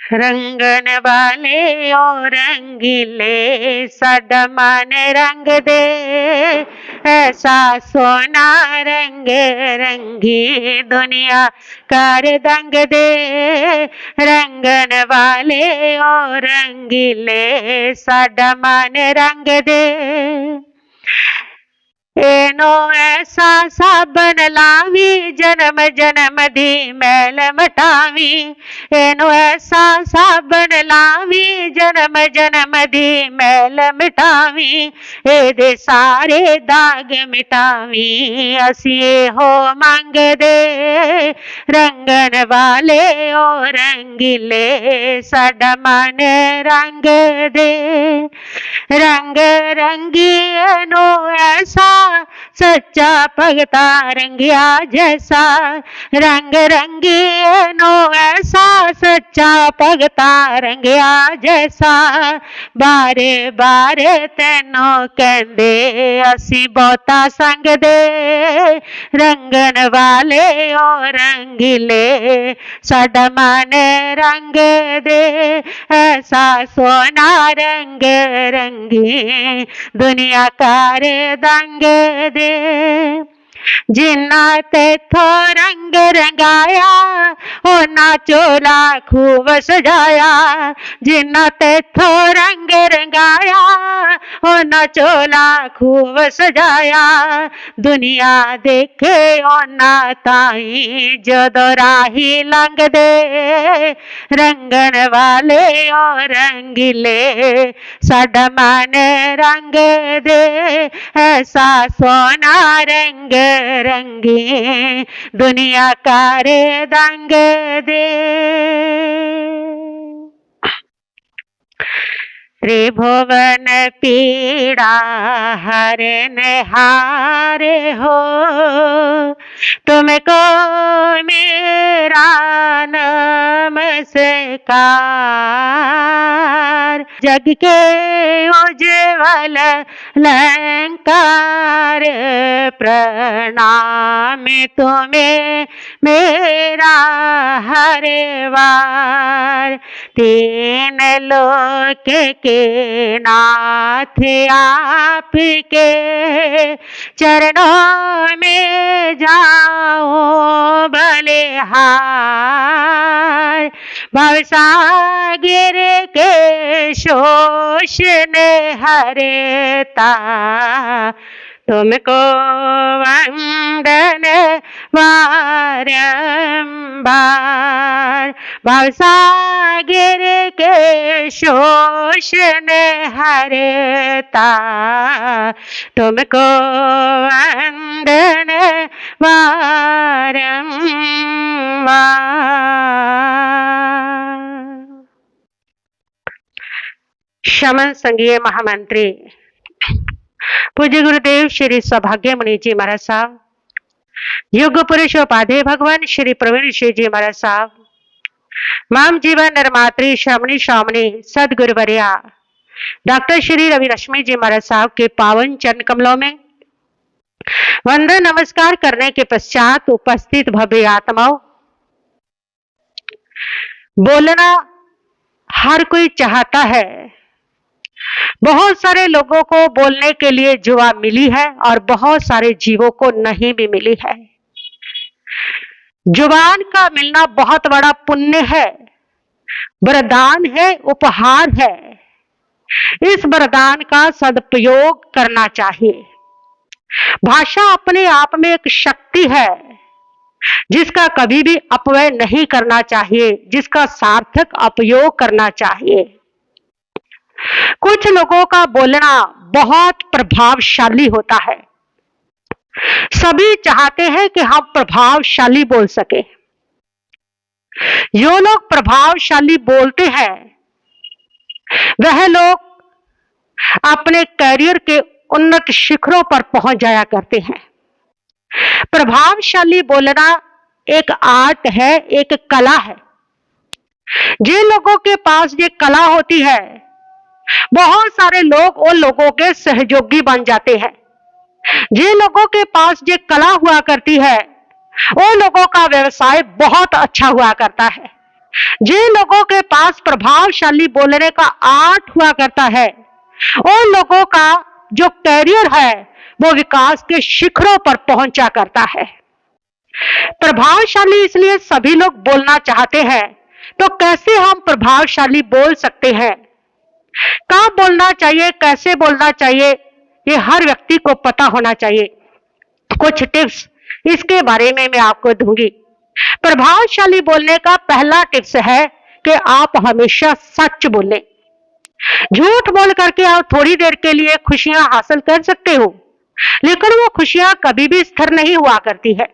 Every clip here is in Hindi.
रंगन वाले और रंगीले साडा मन रंग दे, ऐसा सोना रंग रंगी दुनिया कर दंग दे। रंगन वाले और रंगीले साडा मन रंग दे, एनो ऐसा साबन लावी जन्म जन्म दी मैल मटावी। एनो ऐसा साबन लावी जन्म जन्म दी मैल मिटावी। एदे सारे दाग मिटावी असी हो मंग दे। रंगन वाले ओ रंगीले साडा मन रंग दे। रंग रंगी एनो ऐसा सच्चा भगता रंगिया जैसा। रंग रंगी एनो ऐसा सच्चा भगता रंगिया जैसा। बारे बारे तेनो कहंदे असी बहुता संग दे। रंगन वाले ओ रंगीले साडा मन रंग दे, ऐसा सोना रंग रंगी दुनिया कर दंग दे। जिन्ना तेथो रंग रंगाया ओना चोला खूब सजाया। जिन्ना तेथो रंग रंगाया ओना चोला खूब सजाया। दुनिया देखे ओना ताई जदों राही लंघ दे। रंगन वाले और रंगीले साडा मन रंग दे, ऐसा सोना रंग रंगी दुनिया कर दंग दे। त्रिभुवन पीड़ा हरन हारे हो, तुमको मेरा नमस्कार। जग के उज्ज्वल अलंकार प्रणाम तुम्हें मेरा हर बार। तीन लोक के नाथ आपके चरणों में जाओ बलिहार। भवसागर के शोष ने हरता तुमको वंदन बारंबार। भवसागर के शोष ने हरता तुमको वंदन बारंबार। शमन संघीय महामंत्री पूज्य गुरुदेव श्री सौभाग्य मुनि जी महाराज साहब, युग पुरुष उपाध्याय भगवान श्री प्रवीण श्री जी महाराज साहब, माम जीवन निर्मात्री श्रमणी श्रामणी सदगुरुवर्या डॉक्टर श्री रवि रश्मि जी महाराज साहब के पावन चरण कमलों में वंदन नमस्कार करने के पश्चात उपस्थित भव्य आत्माओं, बोलना हर कोई चाहता है। बहुत सारे लोगों को बोलने के लिए जुआ मिली है और बहुत सारे जीवों को नहीं भी मिली है। जुबान का मिलना बहुत बड़ा पुण्य है, वरदान है, उपहार है। इस वरदान का सदुपयोग करना चाहिए। भाषा अपने आप में एक शक्ति है जिसका कभी भी अपव्यय नहीं करना चाहिए, जिसका सार्थक उपयोग करना चाहिए। कुछ लोगों का बोलना बहुत प्रभावशाली होता है। सभी चाहते हैं कि हम प्रभावशाली बोल सके। जो लोग प्रभावशाली बोलते हैं वह लोग अपने करियर के उन्नत शिखरों पर पहुंच जाया करते हैं। प्रभावशाली बोलना एक आर्ट है, एक कला है। जिन लोगों के पास ये कला होती है बहुत सारे लोग उन लोगों के सहयोगी बन जाते हैं। जिन लोगों के पास ये कला हुआ करती है उन लोगों का व्यवसाय बहुत अच्छा हुआ करता है। जिन लोगों के पास प्रभावशाली बोलने का आर्ट हुआ करता है, उन लोगों का जो कैरियर है वो विकास के शिखरों पर पहुंचा करता है। प्रभावशाली इसलिए सभी लोग बोलना चाहते हैं, तो कैसे हम प्रभावशाली बोल सकते हैं? कब बोलना चाहिए, कैसे बोलना चाहिए, ये हर व्यक्ति को पता होना चाहिए। कुछ टिप्स इसके बारे में मैं आपको दूंगी। प्रभावशाली बोलने का पहला टिप्स है कि आप हमेशा सच बोलें। झूठ बोल करके आप थोड़ी देर के लिए खुशियां हासिल कर सकते हो, लेकिन वो खुशियां कभी भी स्थिर नहीं हुआ करती है,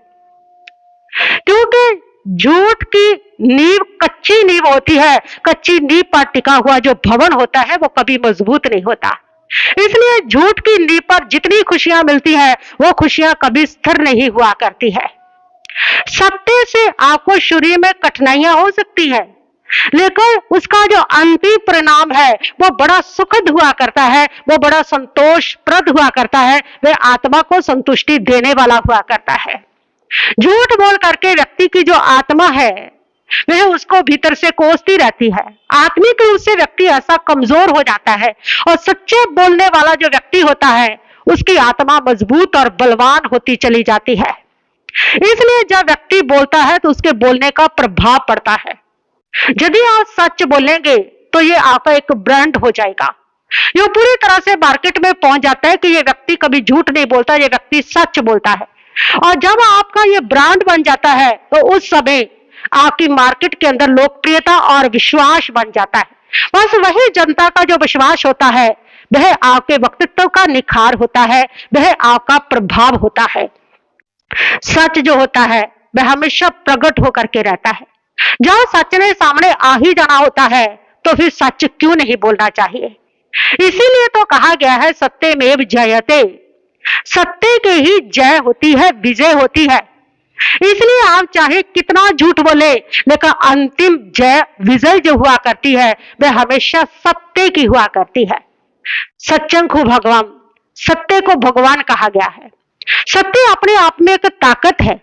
क्योंकि झूठ की नींव कच्ची नींव होती है। कच्ची नींव पर टिका हुआ जो भवन होता है वो कभी मजबूत नहीं होता। इसलिए झूठ की नींव पर जितनी खुशियां मिलती है वो खुशियां कभी स्थिर नहीं हुआ करती है। सत्य से आपको शुरू में कठिनाइयां हो सकती है, लेकिन उसका जो अंतिम परिणाम है वो बड़ा सुखद हुआ करता है, वो बड़ा संतोषप्रद हुआ करता है, वह आत्मा को संतुष्टि देने वाला हुआ करता है। झूठ बोल करके व्यक्ति की जो आत्मा है वह उसको भीतर से कोसती रहती है। आत्मिक रूप से व्यक्ति ऐसा कमजोर हो जाता है, और सच्चे बोलने वाला जो व्यक्ति होता है उसकी आत्मा मजबूत और बलवान होती चली जाती है। इसलिए जब व्यक्ति बोलता है तो उसके बोलने का प्रभाव पड़ता है। यदि आप सच बोलेंगे तो ये आपका एक ब्रांड हो जाएगा। ये पूरी तरह से मार्केट में पहुंच जाता है कि ये व्यक्ति कभी झूठ नहीं बोलता, ये व्यक्ति सच बोलता है। और जब आपका ये ब्रांड बन जाता है तो उस समय आपकी मार्केट के अंदर लोकप्रियता और विश्वास बन जाता है। बस वही जनता का जो विश्वास होता है वह आपके व्यक्तित्व का निखार होता है, वह आपका प्रभाव होता है। सच जो होता है वह हमेशा प्रकट होकर के रहता है। जब सच ने सामने आ ही जाना होता है तो फिर सच क्यों नहीं बोलना चाहिए? इसीलिए तो कहा गया है सत्यमेव जयते, सत्य के ही जय होती है, विजय होती है। इसलिए आप चाहे कितना झूठ बोले, लेकिन अंतिम जय विजय जो हुआ करती है वह हमेशा सत्य की हुआ करती है। सत्यं को भगवान, सत्य को भगवान कहा गया है। सत्य अपने आप में एक ताकत है।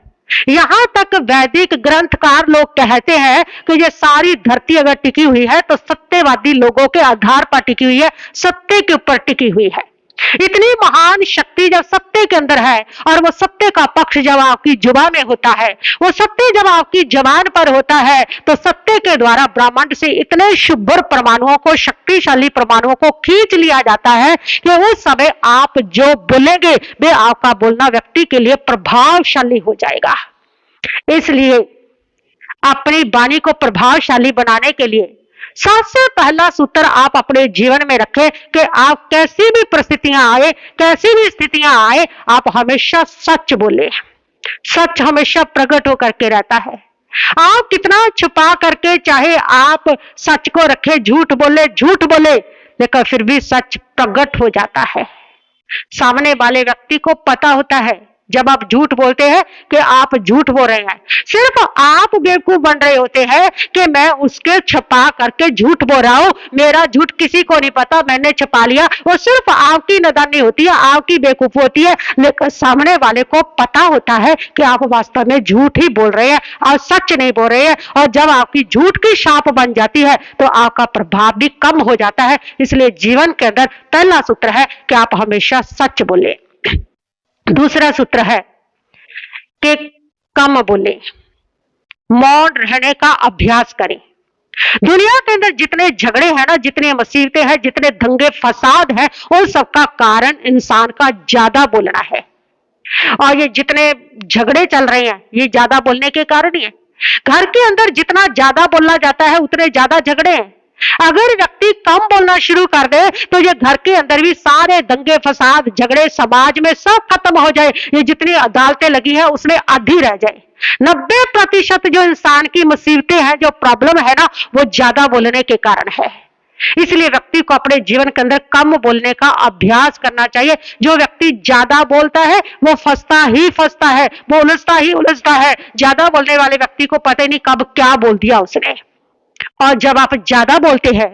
यहां तक वैदिक ग्रंथकार लोग कहते हैं कि ये सारी धरती अगर टिकी हुई है तो सत्यवादी लोगों के आधार पर टिकी हुई है, सत्य के ऊपर टिकी हुई है। इतनी महान शक्ति जब सत्य के अंदर है, और वो सत्य का पक्ष जब आपकी जुबान में होता है, वो सत्य जब आपकी जबान पर होता है, तो सत्य के द्वारा ब्रह्मांड से इतने शुभ्र परमाणुओं को, शक्तिशाली परमाणुओं को खींच लिया जाता है कि उस समय आप जो बोलेंगे वे आपका बोलना व्यक्ति के लिए प्रभावशाली हो जाएगा। इसलिए अपनी वाणी को प्रभावशाली बनाने के लिए सबसे पहला सूत्र आप अपने जीवन में रखें कि आप कैसी भी परिस्थितियां आए, कैसी भी स्थितियां आए, आप हमेशा सच बोले। सच हमेशा प्रकट होकर के रहता है। आप कितना छुपा करके चाहे आप सच को रखे, झूठ बोले, लेकिन फिर भी सच प्रकट हो जाता है। सामने वाले व्यक्ति को पता होता है जब आप झूठ बोलते हैं कि आप झूठ बोल रहे हैं। सिर्फ आप बेवकूफ बन रहे होते हैं कि मैं उसके छुपा करके झूठ बोल रहा हूं, मेरा झूठ किसी को नहीं पता, मैंने छुपा लिया। वो सिर्फ आपकी नादानी होती है, आपकी बेवकूफी होती है, लेकिन सामने वाले को पता होता है कि आप वास्तव में झूठ ही बोल रहे हैं और सच नहीं बोल रहे हैं। और जब आपकी झूठ की छाप बन जाती है तो आपका प्रभाव भी कम हो जाता है। इसलिए जीवन के अंदर पहला सूत्र है कि आप हमेशा सच बोले। दूसरा सूत्र है कि कम बोले, मौन रहने का अभ्यास करें। दुनिया के अंदर जितने झगड़े हैं ना, जितनी मुसीबतें हैं, जितने दंगे फसाद हैं, उन सबका कारण इंसान का ज्यादा बोलना है। और ये जितने झगड़े चल रहे हैं ये ज्यादा बोलने के कारण ही है। घर के अंदर जितना ज्यादा बोलना जाता है उतने ज्यादा झगड़े हैं। अगर व्यक्ति कम बोलना शुरू कर दे तो ये घर के अंदर भी सारे दंगे फसाद, झगड़े समाज में सब खत्म हो जाए। ये जितनी अदालतें लगी है उसमें आधी रह जाए। 90% जो इंसान की मुसीबतें हैं, जो प्रॉब्लम है ना, वो ज्यादा बोलने के कारण है। इसलिए व्यक्ति को अपने जीवन के अंदर कम बोलने का अभ्यास करना चाहिए। जो व्यक्ति ज्यादा बोलता है वो फंसता ही फंसता है, वो उलझता ही उलझता है। ज्यादा बोलने वाले व्यक्ति को पता ही नहीं कब क्या बोल दिया उसने। और जब आप ज्यादा बोलते हैं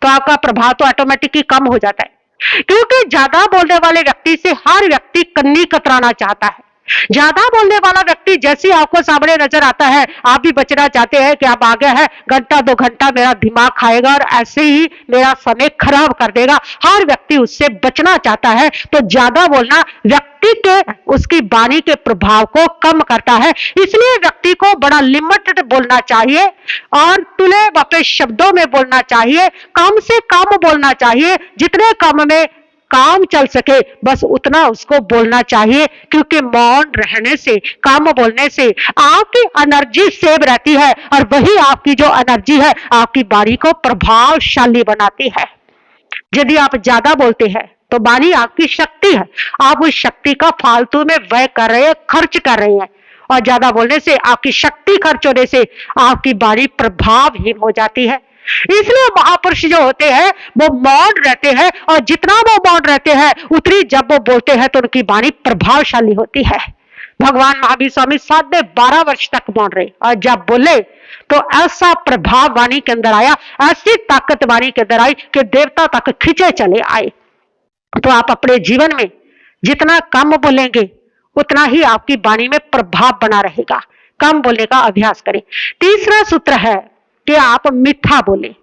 तो आपका प्रभाव तो ऑटोमेटिकली कम हो जाता है, क्योंकि ज्यादा बोलने वाले व्यक्ति से हर व्यक्ति कन्नी कतराना चाहता है। ज्यादा बोलने वाला व्यक्ति जैसे आपको सामने नजर आता है, आप भी बचना चाहते हैं कि आप आगे है, घंटा 2 घंटा मेरा दिमाग खाएगा और ऐसे ही मेरा समय खराब कर देगा। हर व्यक्ति उससे बचना चाहता है। तो ज्यादा बोलना व्यक्ति के उसकी वाणी के प्रभाव को कम करता है। इसलिए व्यक्ति को बड़ा लिमिटेड बोलना चाहिए और तुले अपने शब्दों में बोलना चाहिए, कम से कम बोलना चाहिए। जितने कम में काम चल सके बस उतना उसको बोलना चाहिए, क्योंकि मौन रहने से, कम बोलने से आपकी एनर्जी सेव रहती है और वही आपकी जो एनर्जी है आपकी वाणी को प्रभावशाली बनाती है। यदि आप ज्यादा बोलते हैं तो वाणी आपकी शक्ति है, आप उस शक्ति का फालतू में व्यय कर रहे हैं, खर्च कर रहे हैं। और ज्यादा बोलने से, आपकी शक्ति खर्च होने से आपकी वाणी प्रभावहीन हो जाती है। इसलिए महापुरुष जो होते हैं वो मौन रहते हैं, और जितना वो मौन रहते हैं उतनी जब वो बोलते हैं तो उनकी वाणी प्रभावशाली होती है। भगवान महावीर स्वामी 12.5 वर्ष तक मौन रहे, और जब बोले तो ऐसा प्रभाव वाणी के अंदर आया, ऐसी ताकत वाणी के अंदर आई कि देवता तक खींचे चले आए। तो आप अपने जीवन में जितना कम बोलेंगे उतना ही आपकी वाणी में प्रभाव बना रहेगा। कम बोलने का अभ्यास करें। तीसरा सूत्र है कि आप मीठा बोलें।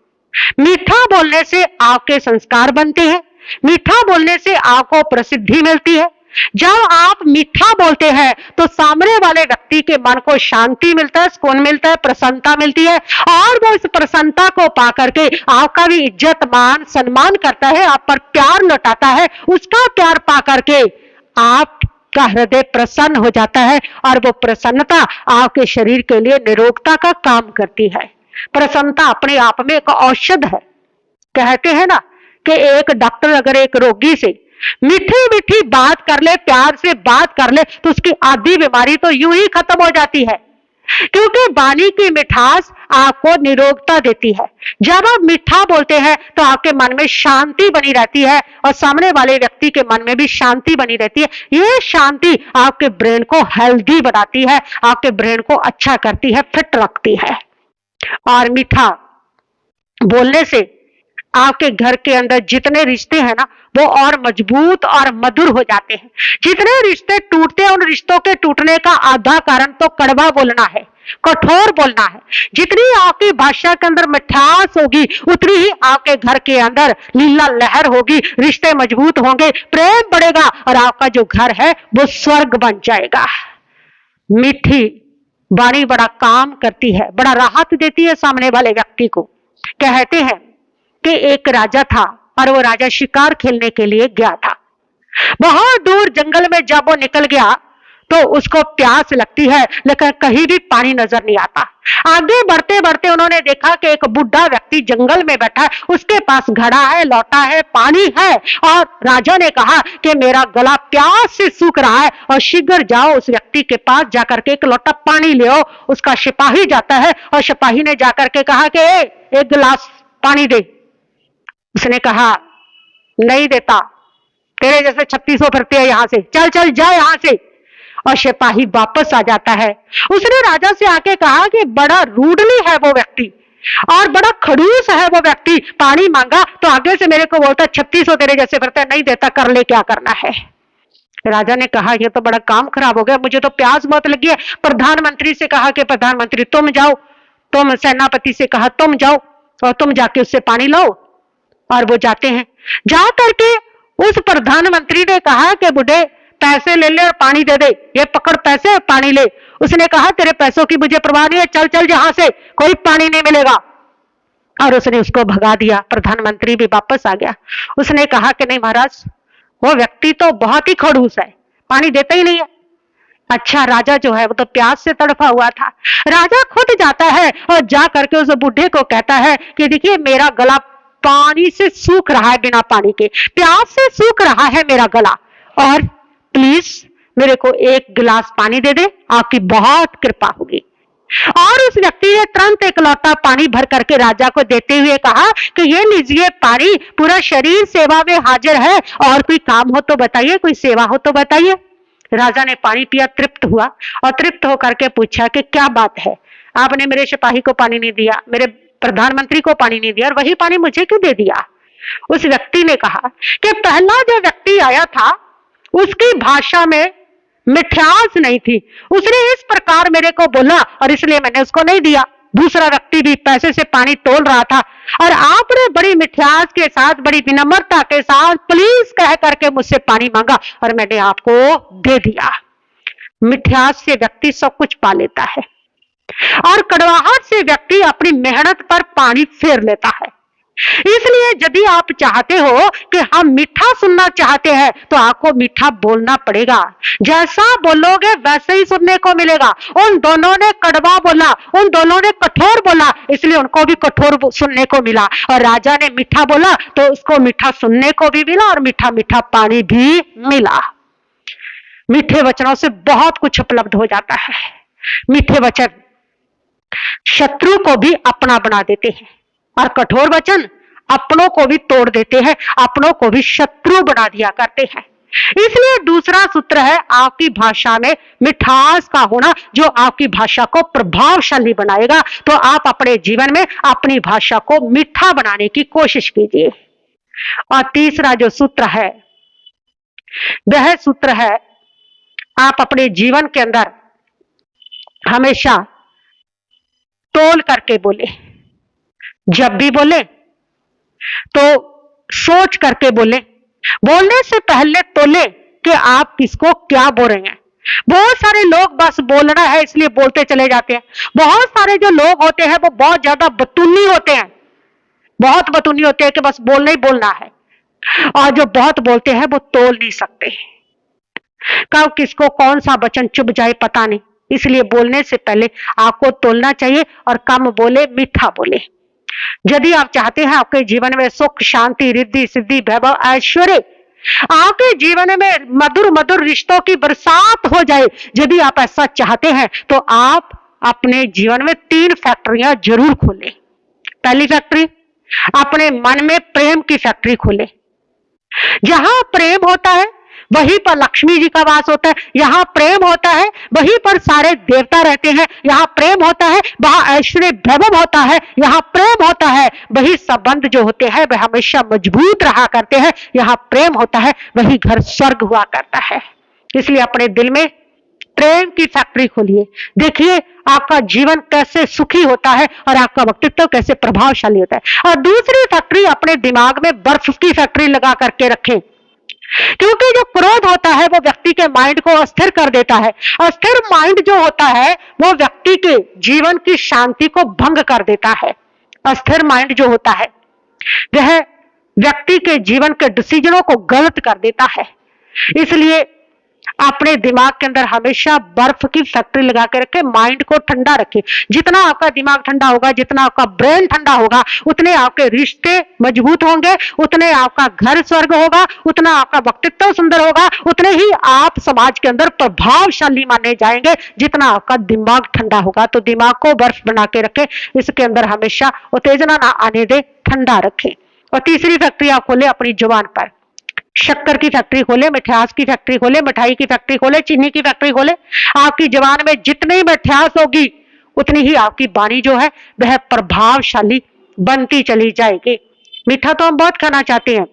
मीठा बोलने से आपके संस्कार बनते हैं, मीठा बोलने से आपको प्रसिद्धि मिलती है। जब आप मीठा बोलते हैं तो सामने वाले व्यक्ति के मन को शांति मिलता है, सुकून मिलता है, प्रसन्नता मिलती है, और वो इस प्रसन्नता को पा करके आपका भी इज्जत मान सम्मान करता है, आप पर प्यार लौटाता है। उसका प्यार पा करके आपका हृदय प्रसन्न हो जाता है, और वो प्रसन्नता आपके शरीर के लिए निरोगता का काम करती है। प्रसन्नता अपने आप में एक औषध है। कहते हैं ना कि एक डॉक्टर अगर एक रोगी से मीठी मीठी बात कर ले, प्यार से बात कर ले, तो उसकी आधी बीमारी तो यूं ही खत्म हो जाती है, क्योंकि वाणी की मिठास आपको निरोगता देती है। जब आप मीठा बोलते हैं तो आपके मन में शांति बनी रहती है, और सामने वाले व्यक्ति के मन में भी शांति बनी रहती है। ये शांति आपके ब्रेन को हेल्दी बनाती है, आपके ब्रेन को अच्छा करती है, फिट रखती है। और मीठा बोलने से आपके घर के अंदर जितने रिश्ते हैं ना वो और मजबूत और मधुर हो जाते हैं। जितने रिश्ते टूटते हैं उन रिश्तों के टूटने का आधा कारण तो कड़वा बोलना है, कठोर बोलना है। जितनी आपकी भाषा के अंदर मिठास होगी उतनी ही आपके घर के अंदर लीला लहर होगी, रिश्ते मजबूत होंगे, प्रेम बढ़ेगा, और आपका जो घर है वो स्वर्ग बन जाएगा। मीठी वाणी बड़ा काम करती है, बड़ा राहत देती है सामने वाले व्यक्ति को। कहते हैं कि एक राजा था और वो राजा शिकार खेलने के लिए गया था। बहुत दूर जंगल में जब वो निकल गया तो उसको प्यास लगती है, लेकिन कहीं भी पानी नजर नहीं आता। आगे बढ़ते बढ़ते उन्होंने देखा कि एक बुढ़ा व्यक्ति जंगल में बैठा है, उसके पास घड़ा है, लोटा है, पानी है, और राजा ने कहा कि मेरा गला प्यास से सूख रहा है और शीघ्र जाओ उस व्यक्ति के पास जाकर के एक लोटा पानी ले आओ। उसका सिपाही जाता है और सिपाही ने जाकर के कहा कि एक गिलास पानी दे। उसने कहा नहीं देता, तेरे जैसे 3600 फिरते हैं यहां से, चल चल जा यहां से। और सिपाही वापस आ जाता है। उसने राजा से आके कहा कि बड़ा रूडली है वो व्यक्ति और बड़ा खड़ूस है वो व्यक्ति, पानी मांगा तो आगे से मेरे को बोलता 3600 तेरे जैसे फिरते, नहीं देता, कर ले क्या करना है। राजा ने कहा ये तो बड़ा काम खराब हो गया, मुझे तो प्यास बहुत लगी है। प्रधानमंत्री से कहा कि प्रधानमंत्री तुम जाओ, तुम सेनापति से कहा तुम जाओ और तुम जाके उससे पानी लाओ। और वो जाते हैं। जा करके उस प्रधानमंत्री ने कहा कि बुढ़े पैसे ले ले और पानी दे दे, ये पकड़ पैसे और पानी ले। उसने कहा तेरे पैसों की मुझे परवाह नहीं है, चल चल यहां से, कोई पानी नहीं मिलेगा। और उसने उसको भगा दिया। प्रधानमंत्री भी वापस आ गया। उसने कहा कि नहीं महाराज, वो व्यक्ति तो बहुत ही खड़ूस है, पानी देता ही नहीं है। अच्छा, राजा जो है वो तो प्यास से तड़फा हुआ था। राजा खुद जाता है और जा करके उस बूढ़े को कहता है कि देखिए मेरा गला पानी से सूख रहा है, बिना पानी के प्यास से सूख रहा है मेरा गला, और प्लीज मेरे को एक गिलास पानी दे दे, आपकी बहुत कृपा होगी। और उस व्यक्ति ने तुरंत एक लोटा पानी भर करके राजा को देते हुए कहा कि ये लीजिए पानी, पूरा शरीर सेवा में हाजिर है, और कोई काम हो तो बताइए, कोई सेवा हो तो बताइए। राजा ने पानी पिया, तृप्त हुआ, और तृप्त होकर के पूछा कि क्या बात है, आपने मेरे सिपाही को पानी नहीं दिया, मेरे प्रधानमंत्री को पानी नहीं दिया, और वही पानी मुझे क्यों दे दिया। उस व्यक्ति ने कहा कि पहला जो व्यक्ति आया था उसकी भाषा में मिठास नहीं थी। उसने इस प्रकार मेरे को बोला और इसलिए मैंने उसको नहीं दिया। दूसरा व्यक्ति भी पैसे से पानी तोल रहा था और आपने बड़ी मिठास के साथ, बड़ी विनम्रता के साथ प्लीज कह करके मुझसे पानी मांगा और मैंने आपको दे दिया। मिठास से व्यक्ति सब कुछ पा लेता है और कड़वाहट से व्यक्ति अपनी मेहनत पर पानी फेर लेता है। इसलिए यदि आप चाहते हो कि हम मीठा सुनना चाहते हैं तो आपको मीठा बोलना पड़ेगा। जैसा बोलोगे वैसे ही सुनने को मिलेगा। उन दोनों ने कड़वा बोला, उन दोनों ने कठोर बोला, इसलिए उनको भी कठोर सुनने को मिला। और राजा ने मीठा बोला तो उसको मीठा सुनने को भी मिला और मीठा मीठा पानी भी मिला। मीठे वचनों से बहुत कुछ उपलब्ध हो जाता है। मीठे वचन शत्रु को भी अपना बना देते हैं और कठोर वचन अपनों को भी तोड़ देते हैं, अपनों को भी शत्रु बना दिया करते हैं। इसलिए दूसरा सूत्र है आपकी भाषा में मिठास का होना, जो आपकी भाषा को प्रभावशाली बनाएगा। तो आप अपने जीवन में अपनी भाषा को मीठा बनाने की कोशिश कीजिए। और तीसरा जो सूत्र है वह सूत्र है आप अपने जीवन के अंदर हमेशा तोल करके बोले। जब भी बोले तो सोच करके बोले। बोलने से पहले तोले कि आप किसको क्या बोल रहे हैं। बहुत सारे लोग बस बोलना है इसलिए बोलते चले जाते हैं। बहुत सारे जो लोग होते हैं वो बहुत ज्यादा बतूनी होते हैं, बहुत बतूनी होते हैं कि बस बोलना ही बोलना है। और जो बहुत बोलते हैं वो तोल नहीं सकते। कब किसको कौन सा वचन चुभ जाए पता नहीं, इसलिए बोलने से पहले आपको तोलना चाहिए और कम बोले, मीठा बोले। यदि आप चाहते हैं आपके जीवन में सुख, शांति, रिद्धि, सिद्धि, वैभव, ऐश्वर्य, आपके जीवन में मधुर मधुर रिश्तों की बरसात हो जाए, यदि आप ऐसा चाहते हैं तो आप अपने जीवन में 3 फैक्ट्रियां जरूर खोलें। पहली फैक्ट्री, अपने मन में प्रेम की फैक्ट्री खोलें। जहां प्रेम होता है वहीं पर लक्ष्मी जी का वास होता है। यहाँ प्रेम होता है वहीं पर सारे देवता रहते हैं। यहाँ प्रेम होता है वहां ऐश्वर्य वैभव होता है। यहाँ प्रेम होता है वही संबंध जो होते हैं वह हमेशा मजबूत रहा करते हैं। यहाँ प्रेम होता है वही घर स्वर्ग हुआ करता है। इसलिए अपने दिल में प्रेम की फैक्ट्री खोलिए। देखिए आपका जीवन कैसे सुखी होता है और आपका व्यक्तित्व कैसे प्रभावशाली होता है। और दूसरी फैक्ट्री, अपने दिमाग में बर्फ की फैक्ट्री लगा करके रखें, क्योंकि जो क्रोध होता है वो व्यक्ति के माइंड को अस्थिर कर देता है। अस्थिर माइंड जो होता है वो व्यक्ति के जीवन की शांति को भंग कर देता है। अस्थिर माइंड जो होता है वह व्यक्ति के जीवन के डिसीजनों को गलत कर देता है। इसलिए अपने दिमाग के अंदर हमेशा बर्फ की फैक्ट्री लगा के रखे, माइंड को ठंडा रखे। जितना आपका दिमाग ठंडा होगा, जितना आपका ब्रेन ठंडा होगा, उतने आपके रिश्ते मजबूत होंगे, उतने आपका घर स्वर्ग होगा, उतना आपका व्यक्तित्व सुंदर होगा, उतने ही आप समाज के अंदर प्रभावशाली माने जाएंगे। जितना आपका दिमाग ठंडा होगा, तो दिमाग को बर्फ बना के रखे, इसके अंदर हमेशा उत्तेजना ना आने दे, ठंडा रखे। और तीसरी फैक्ट्री आप खोले अपनी जुबान पर। शक्कर की फैक्ट्री खोले, मिठास की फैक्ट्री खोले, मिठाई की फैक्ट्री खोले, चीनी की फैक्ट्री खोले। आपकी जुबान में जितनी मिठास होगी उतनी ही आपकी वाणी जो है वह प्रभावशाली बनती चली जाएगी। मीठा तो हम बहुत खाना चाहते हैं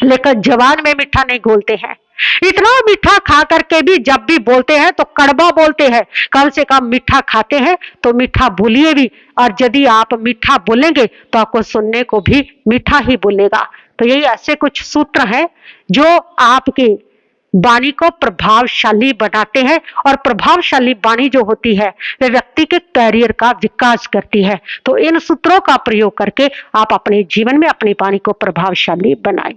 लेकिन जबान में मीठा नहीं घोलते हैं। इतना मीठा खा करके भी जब भी बोलते हैं तो कड़वा बोलते हैं। कम से कम मीठा खाते हैं तो मीठा बोलिए भी, और यदि आप मीठा बोलेंगे तो आपको सुनने को भी मीठा ही बोलेगा। तो यही ऐसे कुछ सूत्र हैं जो आपकी वाणी को प्रभावशाली बनाते हैं, और प्रभावशाली वाणी जो होती है वह व्यक्ति के कैरियर का विकास करती है। तो इन सूत्रों का प्रयोग करके आप अपने जीवन में अपनी वाणी को प्रभावशाली बनाएं।